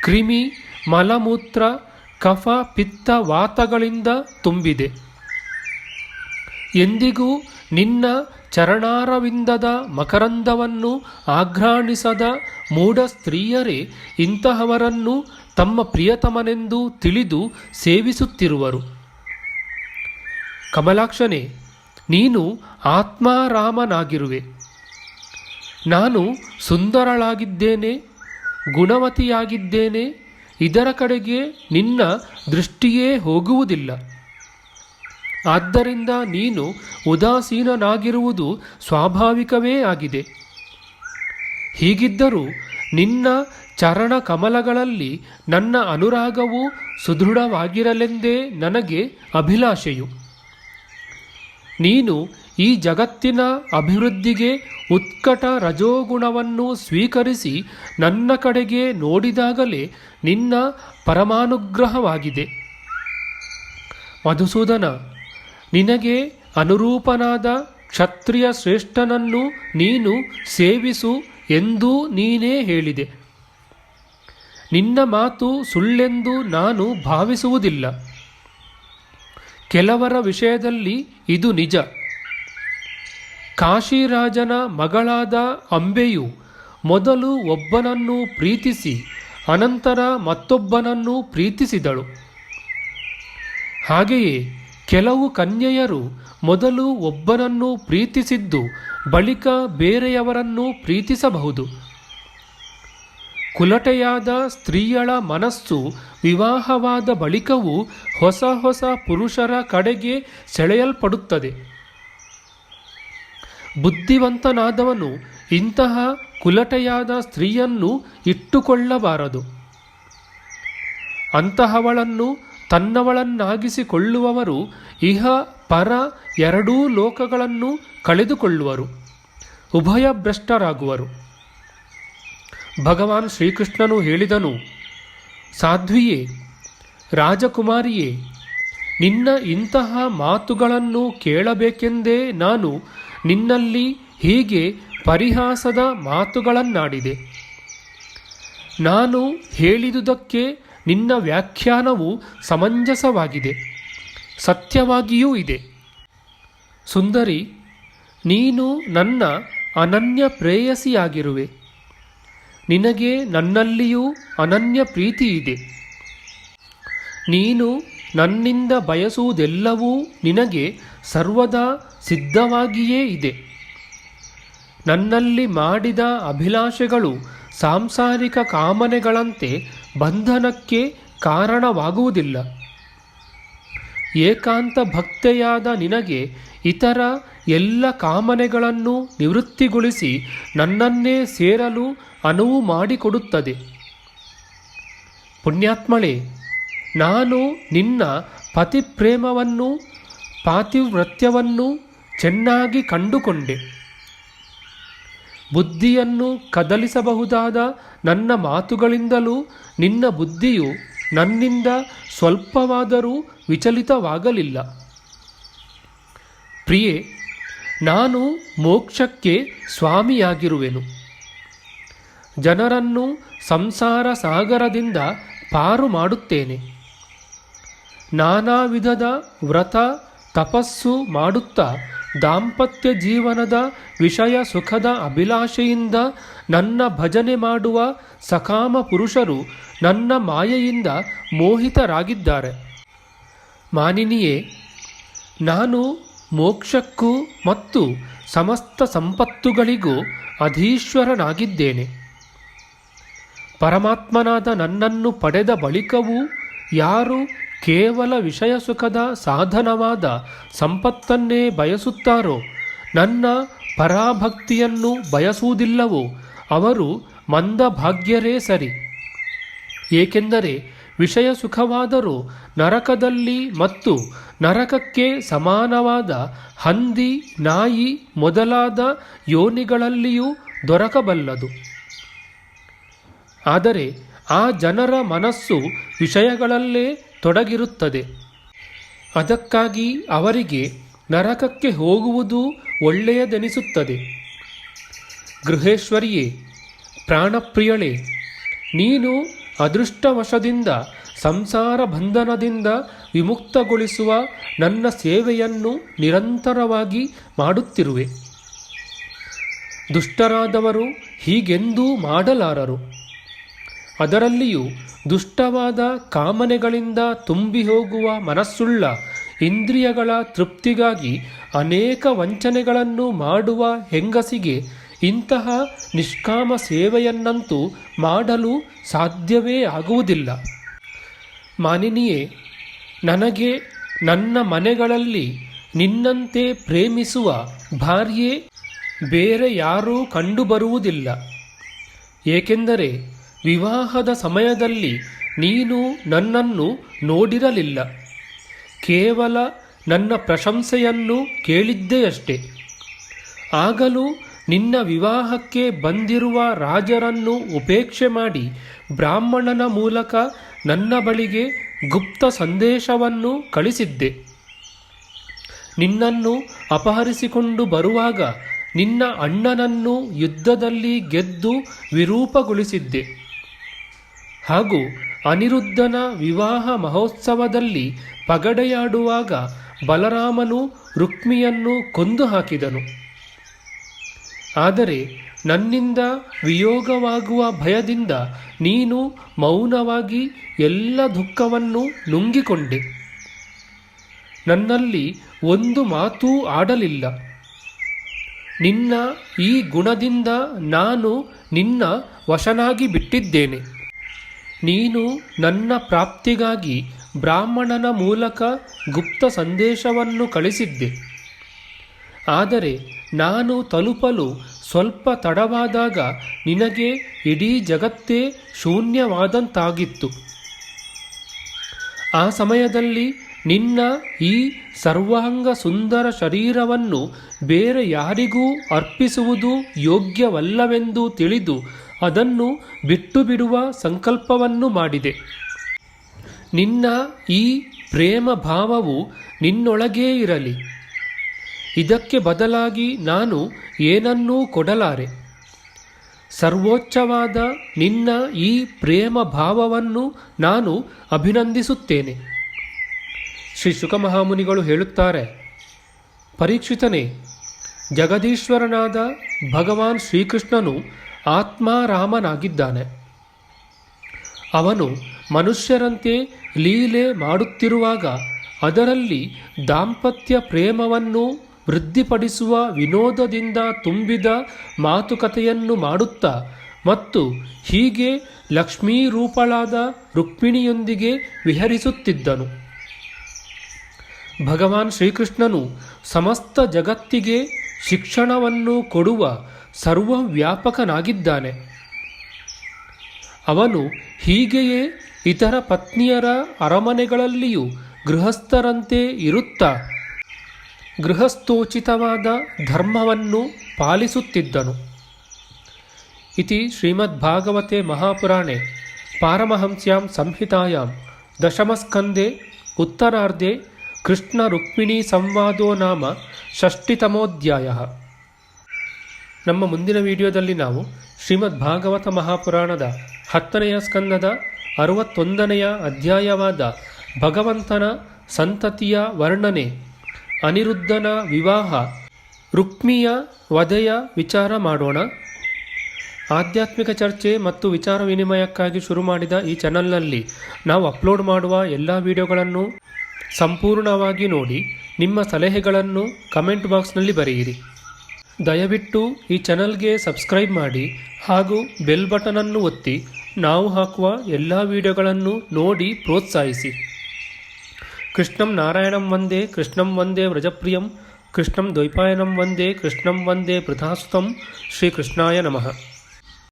S1: ಕ್ರಿಮಿ, ಮಲಮೂತ್ರ, ಕಫ, ಪಿತ್ತ, ವಾತಗಳಿಂದ ತುಂಬಿದೆ. ಎಂದಿಗೂ ನಿನ್ನ ಚರಣಾರವಿಂದದ ಮಕರಂದವನ್ನು ಆಘ್ರಾಣಿಸದ ಮೂಢ ಸ್ತ್ರೀಯರೇ ಇಂತಹವರನ್ನು ತಮ್ಮ ಪ್ರಿಯತಮನೆಂದು ತಿಳಿದು ಸೇವಿಸುತ್ತಿರುವರು. ಕಮಲಾಕ್ಷನೇ, ನೀನು ಆತ್ಮಾರಾಮನಾಗಿರುವೆ. ನಾನು ಸುಂದರಳಾಗಿದ್ದೇನೆ, ಗುಣವತಿಯಾಗಿದ್ದೇನೆ, ಇದರ ಕಡೆಗೆ ನಿನ್ನ ದೃಷ್ಟಿಯೇ ಹೋಗುವುದಿಲ್ಲ. ಆದ್ದರಿಂದ ನೀನು ಉದಾಸೀನನಾಗಿರುವುದು ಸ್ವಾಭಾವಿಕವೇ ಆಗಿದೆ. ಹೀಗಿದ್ದರೂ ನಿನ್ನ ಚರಣ ಕಮಲಗಳಲ್ಲಿ ನನ್ನ ಅನುರಾಗವು ಸುದೃಢವಾಗಿರಲೆಂದೇ ನನಗೆ ಅಭಿಲಾಷೆಯು. ನೀನು ಈ ಜಗತ್ತಿನ ಅಭಿವೃದ್ಧಿಗೆ ಉತ್ಕಟ ರಜೋಗುಣವನ್ನು ಸ್ವೀಕರಿಸಿ ನನ್ನ ಕಡೆಗೆ ನೋಡಿದಾಗಲೇ ನಿನ್ನ ಪರಮಾನುಗ್ರಹವಾಗಿದೆ. ಮಧುಸೂದನ, ನಿನಗೆ ಅನುರೂಪನಾದ ಕ್ಷತ್ರಿಯ ಶ್ರೇಷ್ಠನನ್ನು ನೀನು ಸೇವಿಸು ಎಂದೂ ನೀನೇ ಹೇಳಿದೆ. ನಿನ್ನ ಮಾತು ಸುಳ್ಳೆಂದು ನಾನು ಭಾವಿಸುವುದಿಲ್ಲ. ಕೆಲವರ ವಿಷಯದಲ್ಲಿ ಇದು ನಿಜ. ಕಾಶಿರಾಜನ ಮಗಳಾದ ಅಂಬೆಯು ಮೊದಲು ಒಬ್ಬನನ್ನು ಪ್ರೀತಿಸಿ ಅನಂತರ ಮತ್ತೊಬ್ಬನನ್ನು ಪ್ರೀತಿಸಿದಳು. ಹಾಗೆಯೇ ಕೆಲವು ಕನ್ಯೆಯರು ಮೊದಲು ಒಬ್ಬನನ್ನು ಪ್ರೀತಿಸಿದ್ದು ಬಳಿಕ ಬೇರೆಯವರನ್ನು ಪ್ರೀತಿಸಬಹುದು. ಕುಲಟೆಯಾದ ಸ್ತ್ರೀಯಳ ಮನಸ್ಸು ವಿವಾಹವಾದ ಬಳಿಕವೂ ಹೊಸ ಹೊಸ ಪುರುಷರ ಕಡೆಗೆ ಸೆಳೆಯಲ್ಪಡುತ್ತದೆ. ಬುದ್ಧಿವಂತನಾದವನು ಇಂತಹ ಕುಲಟೆಯಾದ ಸ್ತ್ರೀಯನ್ನು ಇಟ್ಟುಕೊಳ್ಳಬಾರದು. ಅಂತಹವಳನ್ನು ತನ್ನವಳನ್ನಾಗಿಸಿಕೊಳ್ಳುವವರು ಇಹ ಪರ ಎರಡೂ ಲೋಕಗಳನ್ನು ಕಳೆದುಕೊಳ್ಳುವರು, ಉಭಯಭ್ರಷ್ಟರಾಗುವರು. ಭಗವಾನ್ ಶ್ರೀಕೃಷ್ಣನು ಹೇಳಿದನು, ಸಾಧ್ವಿಯೇ, ರಾಜಕುಮಾರಿಯೇ, ನಿನ್ನ ಇಂತಹ ಮಾತುಗಳನ್ನು ಕೇಳಬೇಕೆಂದೇ ನಾನು ನಿನ್ನಲ್ಲಿ ಹೀಗೆ ಪರಿಹಾಸದ ಮಾತುಗಳನ್ನಾಡಿದೆ. ನಾನು ಹೇಳಿದುದಕ್ಕೆ ನಿನ್ನ ವ್ಯಾಖ್ಯಾನವು ಸಮಂಜಸವಾಗಿದೆ, ಸತ್ಯವಾಗಿಯೂ ಇದೆ. ಸುಂದರಿ, ನೀನು ನನ್ನ ಅನನ್ಯ ಪ್ರೇಯಸಿಯಾಗಿರುವೆ. ನಿನಗೆ ನನ್ನಲ್ಲಿಯೂ ಅನನ್ಯ ಪ್ರೀತಿ ಇದೆ. ನೀನು ನನ್ನಿಂದ ಬಯಸುವುದೆಲ್ಲವೂ ನಿನಗೆ ಸರ್ವದಾ ಸಿದ್ಧವಾಗಿಯೇ ಇದೆ. ನನ್ನಲ್ಲಿ ಮಾಡಿದ ಅಭಿಲಾಷೆಗಳು ಸಾಂಸಾರಿಕ ಕಾಮನೆಗಳಂತೆ ಬಂಧನಕ್ಕೆ ಕಾರಣವಾಗುವುದಿಲ್ಲ. ಏಕಾಂತ ಭಕ್ತೆಯಾದ ನಿನಗೆ ಇತರ ಎಲ್ಲ ಕಾಮನೆಗಳನ್ನು ನಿವೃತ್ತಿಗೊಳಿಸಿ ನನ್ನನ್ನೇ ಸೇರಲು ಅನುವು ಮಾಡಿಕೊಡುತ್ತದೆ. ಪುಣ್ಯಾತ್ಮಳೇ, ನಾನು ನಿನ್ನ ಪತಿಪ್ರೇಮವನ್ನು ಪಾತಿವ್ರತ್ಯವನ್ನು ಚೆನ್ನಾಗಿ ಕಂಡುಕೊಂಡೆ. ಬುದ್ಧಿಯನ್ನು ಕದಲಿಸಬಹುದಾದ ನನ್ನ ಮಾತುಗಳಿಂದಲೂ ನಿನ್ನ ಬುದ್ಧಿಯು ನನ್ನಿಂದ ಸ್ವಲ್ಪವಾದರೂ ವಿಚಲಿತವಾಗಲಿಲ್ಲ. ಪ್ರಿಯೆ, ನಾನು ಮೋಕ್ಷಕ್ಕೆ ಸ್ವಾಮಿಯಾಗಿರುವೆನು. ಜನರನ್ನು ಸಂಸಾರ ಸಾಗರದಿಂದ ಪಾರು ಮಾಡುತ್ತೇನೆ. ನಾನಾ ವಿಧದ ವ್ರತ ತಪಸ್ಸು ಮಾಡುತ್ತಾ ದಾಂಪತ್ಯ ಜೀವನದ ವಿಷಯ ಸುಖದ ಅಭಿಲಾಷೆಯಿಂದ ನನ್ನ ಭಜನೆ ಮಾಡುವ ಸಕಾಮ ಪುರುಷರು ನನ್ನ ಮಾಯೆಯಿಂದ ಮೋಹಿತರಾಗಿದ್ದಾರೆ. ಮಾನಿನಿಯೇ, ನಾನು ಮೋಕ್ಷಕ್ಕೂ ಮತ್ತು ಸಮಸ್ತ ಸಂಪತ್ತುಗಳಿಗೂ ಅಧೀಶ್ವರನಾಗಿದ್ದೇನೆ. ಪರಮಾತ್ಮನಾದ ನನ್ನನ್ನು ಪಡೆದ ಬಳಿಕವೂ ಯಾರು ಕೇವಲ ವಿಷಯ ಸುಖದ ಸಾಧನವಾದ ಸಂಪತ್ತನ್ನೇ ಬಯಸುತ್ತಾರೋ, ನನ್ನ ಪರಾಭಕ್ತಿಯನ್ನು ಬಯಸುವುದಿಲ್ಲವೋ ಅವರು ಮಂದಭಾಗ್ಯರೇ ಸರಿ. ಏಕೆಂದರೆ ವಿಷಯ ಸುಖವಾದರೂ ನರಕದಲ್ಲಿ ಮತ್ತು ನರಕಕ್ಕೆ ಸಮಾನವಾದ ಹಂದಿ, ನಾಯಿ ಮೊದಲಾದ ಯೋನಿಗಳಲ್ಲಿಯೂ ದೊರಕಬಲ್ಲದು. ಆದರೆ ಆ ಜನರ ಮನಸ್ಸು ವಿಷಯಗಳಲ್ಲೇ ತೊಡಗಿರುತ್ತದೆ. ಅದಕ್ಕಾಗಿ ಅವರಿಗೆ ನರಕಕ್ಕೆ ಹೋಗುವುದು ಒಳ್ಳೆಯದೆನಿಸುತ್ತದೆ. ಗೃಹೇಶ್ವರಿಯೇ, ಪ್ರಾಣಪ್ರಿಯಳೇ, ನೀನು ಅದೃಷ್ಟವಶದಿಂದ ಸಂಸಾರ ಬಂಧನದಿಂದ ವಿಮುಕ್ತಗೊಳಿಸುವ ನನ್ನ ಸೇವೆಯನ್ನು ನಿರಂತರವಾಗಿ ಮಾಡುತ್ತಿರುವೆ. ದುಷ್ಟರಾದವರು ಹೀಗೆಂದೂ ಮಾಡಲಾರರು. ಅದರಲ್ಲಿಯೂ ದುಷ್ಟವಾದ ಕಾಮನೆಗಳಿಂದ ತುಂಬಿ ಹೋಗುವ ಮನಸ್ಸುಳ್ಳ ಇಂದ್ರಿಯಗಳ ತೃಪ್ತಿಗಾಗಿ ಅನೇಕ ವಂಚನೆಗಳನ್ನು ಮಾಡುವ ಹೆಂಗಸಿಗೆ ಇಂತಹ ನಿಷ್ಕಾಮ ಸೇವೆಯನ್ನಂತೂ ಮಾಡಲು ಸಾಧ್ಯವೇ ಆಗುವುದಿಲ್ಲ. ಮಾನಿನಿಯೇ, ನನಗೆ ನನ್ನ ಮನೆಗಳಲ್ಲಿ ನಿನ್ನಂತೆ ಪ್ರೇಮಿಸುವ ಭಾರ್ಯೆ ಬೇರೆ ಯಾರೂ ಕಂಡುಬರುವುದಿಲ್ಲ. ಏಕೆಂದರೆ ವಿವಾಹದ ಸಮಯದಲ್ಲಿ ನೀನು ನನ್ನನ್ನು ನೋಡಿರಲಿಲ್ಲ. ಕೇವಲ ನನ್ನ ಪ್ರಶಂಸೆಯನ್ನು ಕೇಳಿದ್ದೆಯಷ್ಟೆ. ಆಗಲೂ ನಿನ್ನ ವಿವಾಹಕ್ಕೆ ಬಂದಿರುವ ರಾಜರನ್ನು ಉಪೇಕ್ಷೆ ಮಾಡಿ ಬ್ರಾಹ್ಮಣನ ಮೂಲಕ ನನ್ನ ಬಳಿಗೆ ಗುಪ್ತ ಸಂದೇಶವನ್ನು ಕಳಿಸಿದ್ದೆ. ನಿನ್ನನ್ನು ಅಪಹರಿಸಿಕೊಂಡು ಬರುವಾಗ ನಿನ್ನ ಅಣ್ಣನನ್ನು ಯುದ್ಧದಲ್ಲಿ ಗೆದ್ದು ವಿರೂಪಗೊಳಿಸಿದ್ದೆ. ಹಾಗೂ ಅನಿರುದ್ಧನ ವಿವಾಹ ಮಹೋತ್ಸವದಲ್ಲಿ ಪಗಡೆಯಾಡುವಾಗ ಬಲರಾಮನು ರುಕ್ಮಿಯನ್ನು ಕೊಂದು ಹಾಕಿದನು. ಆದರೆ ನನ್ನಿಂದ ವಿಯೋಗವಾಗುವ ಭಯದಿಂದ ನೀನು ಮೌನವಾಗಿ ಎಲ್ಲ ದುಃಖವನ್ನು ನುಂಗಿಕೊಂಡೆ. ನನ್ನಲ್ಲಿ ಒಂದು ಮಾತೂ ಆಡಲಿಲ್ಲ. ನಿನ್ನ ಈ ಗುಣದಿಂದ ನಾನು ನಿನ್ನ ವಶನಾಗಿ ಬಿಟ್ಟಿದ್ದೇನೆ. ನೀನು ನನ್ನ ಪ್ರಾಪ್ತಿಗಾಗಿ ಬ್ರಾಹ್ಮಣನ ಮೂಲಕ ಗುಪ್ತ ಸಂದೇಶವನ್ನು ಕಳಿಸಿದ್ದೆ. ಆದರೆ ನಾನು ತಲುಪಲು ಸ್ವಲ್ಪ ತಡವಾದಾಗ ನಿನಗೆ ಇಡೀ ಜಗತ್ತೇ ಶೂನ್ಯವಾದಂತಾಗಿತ್ತು. ಆ ಸಮಯದಲ್ಲಿ ನಿನ್ನ ಈ ಸರ್ವಾಂಗ ಸುಂದರ ಶರೀರವನ್ನು ಬೇರೆ ಯಾರಿಗೂ ಅರ್ಪಿಸುವುದು ಯೋಗ್ಯವಲ್ಲವೆಂದು ತಿಳಿದು ಅದನ್ನು ಬಿಟ್ಟು ಬಿಡುವ ಸಂಕಲ್ಪವನ್ನು ಮಾಡಿದೆ. ನಿನ್ನ ಈ ಪ್ರೇಮ ಭಾವವು ನಿನ್ನೊಳಗೇ ಇರಲಿ. ಇದಕ್ಕೆ ಬದಲಾಗಿ ನಾನು ಏನನ್ನೂ ಕೊಡಲಾರೆ. ಸರ್ವೋಚ್ಚವಾದ ನಿನ್ನ ಈ ಪ್ರೇಮ ಭಾವವನ್ನು ನಾನು ಅಭಿನಂದಿಸುತ್ತೇನೆ. ಶ್ರೀ ಶುಕಮಹಾಮುನಿಗಳು ಹೇಳುತ್ತಾರೆ, ಪರೀಕ್ಷಿತನೇ, ಜಗದೀಶ್ವರನಾದ ಭಗವಾನ್ ಶ್ರೀಕೃಷ್ಣನು ಆತ್ಮಾರಾಮನಾಗಿದ್ದಾನೆ. ಅವನು ಮನುಷ್ಯರಂತೆ ಲೀಲೆ ಮಾಡುತ್ತಿರುವಾಗ ಅದರಲ್ಲಿ ದಾಂಪತ್ಯ ಪ್ರೇಮವನ್ನು ವೃದ್ಧಿಪಡಿಸುವ ವಿನೋದದಿಂದ ತುಂಬಿದ ಮಾತುಕತೆಯನ್ನು ಮಾಡುತ್ತಾ ಮತ್ತು ಹೀಗೆ ಲಕ್ಷ್ಮೀರೂಪಳಾದ ರುಕ್ಮಿಣಿಯೊಂದಿಗೆ ವಿಹರಿಸುತ್ತಿದ್ದನು. ಭಗವಾನ್ ಶ್ರೀಕೃಷ್ಣನು ಸಮಸ್ತ ಜಗತ್ತಿಗೆ ಶಿಕ್ಷಣವನ್ನು ಕೊಡುವ ಸರ್ವವ್ಯಾಪಕನಾಗಿದ್ದಾನೆ. ಅವನು ಹೀಗೆಯೇ ಇತರ ಪತ್ನಿಯರ ಅರಮನೆಗಳಲ್ಲಿಯೂ ಗೃಹಸ್ಥರಂತೆ ಇರುತ್ತಾ ಗೃಹಸ್ಥೋಚಿತವಾದ ಧರ್ಮವನ್ನು ಪಾಲಿಸುತ್ತಿದ್ದನು. ಇತಿ ಶ್ರೀಮದ್ಭಾಗವತೆ ಮಹಾಪುರಾಣೆ ಪಾರಮಹಂಸ್ಯಾಂ ಸಂಹಿತಾಯಾಂ ದಶಮಸ್ಕಂದೆ ಉತ್ತರಾರ್ಧೆ ಕೃಷ್ಣ ರುಕ್ಮಿಣೀ ಸಂವಾದೋ ನಾಮ ಷಷ್ಠಿತಮೋಧ್ಯಾಯಃ. ನಮ್ಮ ಮುಂದಿನ ವಿಡಿಯೋದಲ್ಲಿ ನಾವು ಶ್ರೀಮದ್ ಭಾಗವತ ಮಹಾಪುರಾಣದ 10ನೆಯ ಸ್ಕಂದದ 61ನೆಯ ಅಧ್ಯಾಯವಾದ ಭಗವಂತನ ಸಂತತಿಯ ವರ್ಣನೆ, ಅನಿರುದ್ಧನ ವಿವಾಹ, ರುಕ್ಮಿಯ ವಧೆಯ ವಿಚಾರ ಮಾಡೋಣ. ಆಧ್ಯಾತ್ಮಿಕ ಚರ್ಚೆ ಮತ್ತು ವಿಚಾರ ವಿನಿಮಯಕ್ಕಾಗಿ ಶುರು ಮಾಡಿದ ಈ ಚಾನಲ್ನಲ್ಲಿ ನಾವು ಅಪ್ಲೋಡ್ ಮಾಡುವ ಎಲ್ಲ ವಿಡಿಯೋಗಳನ್ನು ಸಂಪೂರ್ಣವಾಗಿ ನೋಡಿ ನಿಮ್ಮ ಸಲಹೆಗಳನ್ನು ಕಮೆಂಟ್ ಬಾಕ್ಸ್ನಲ್ಲಿ ಬರೆಯಿರಿ. ದಯವಿಟ್ಟು ಈ ಚಾನಲ್ಗೆ ಸಬ್ಸ್ಕ್ರೈಬ್ ಮಾಡಿ ಹಾಗೂ ಬೆಲ್ ಬಟನನ್ನು ಒತ್ತಿ ನಾವು ಹಾಕುವ ಎಲ್ಲ ವಿಡಿಯೋಗಳನ್ನು ನೋಡಿ ಪ್ರೋತ್ಸಾಹಿಸಿ. ಕೃಷ್ಣಂ ನಾರಾಯಣಂ ವಂದೇ ಕೃಷ್ಣಂ ವಂದೇ ವ್ರಜಪ್ರಿಯಂ ಕೃಷ್ಣಂ ದ್ವೈಪಾಯನಂ ವಂದೇ ಕೃಷ್ಣಂ ವಂದೇ ಪೃಥಾಸುತಂ. ಶ್ರೀಕೃಷ್ಣಾಯ ನಮಃ.